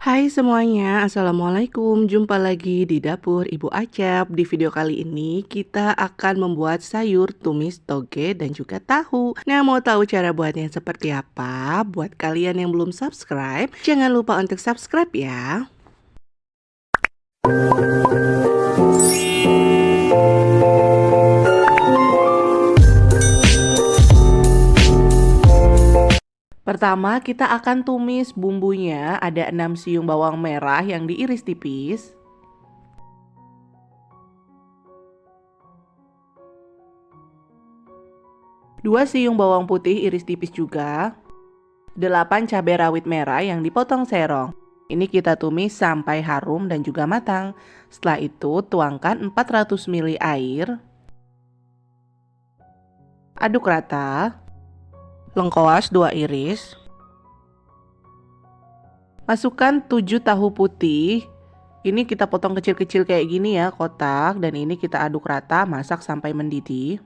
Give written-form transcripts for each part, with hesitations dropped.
Hai semuanya, Assalamualaikum. Jumpa lagi di dapur Ibu Acep. Di video kali ini kita akan membuat sayur tumis toge dan juga tahu. Nah, mau tahu cara buatnya seperti apa? Buat kalian yang belum subscribe, jangan lupa untuk subscribe ya. Pertama, kita akan tumis bumbunya. Ada 6 siung bawang merah yang diiris tipis. 2 siung bawang putih iris tipis juga. 8 cabai rawit merah yang dipotong serong. Ini kita tumis sampai harum dan juga matang. Setelah itu tuangkan 400 ml air. Aduk rata. Lengkoas 2 iris. Masukkan 7 tahu putih. Ini kita potong kecil-kecil kayak gini ya, kotak. Dan ini kita aduk rata, masak sampai mendidih.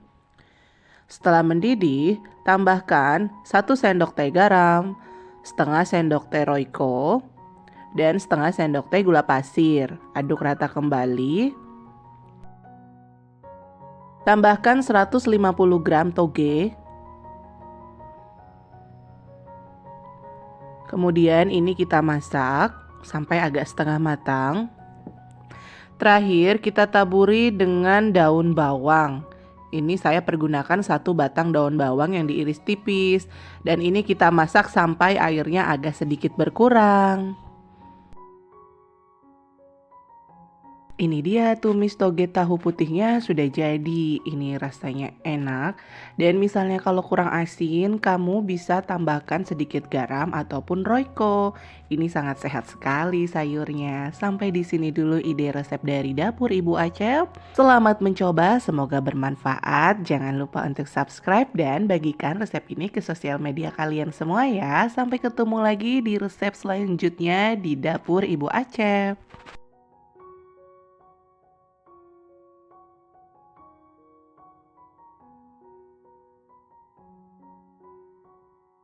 Setelah mendidih, tambahkan 1 sendok teh garam, setengah sendok teh Royco, dan setengah sendok teh gula pasir. Aduk rata kembali. Tambahkan 150 gram toge. Kemudian ini kita masak sampai agak setengah matang. Terakhir kita taburi dengan daun bawang. Ini saya pergunakan 1 batang daun bawang yang diiris tipis. Dan ini kita masak sampai airnya agak sedikit berkurang. Ini dia tumis toge tahu putihnya sudah jadi. Ini rasanya enak. Dan misalnya kalau kurang asin, kamu bisa tambahkan sedikit garam ataupun Royco. Ini sangat sehat sekali sayurnya. Sampai di sini dulu ide resep dari dapur Ibu Acep. Selamat mencoba, semoga bermanfaat. Jangan lupa untuk subscribe dan bagikan resep ini ke sosial media kalian semua ya. Sampai ketemu lagi di resep selanjutnya di dapur Ibu Acep.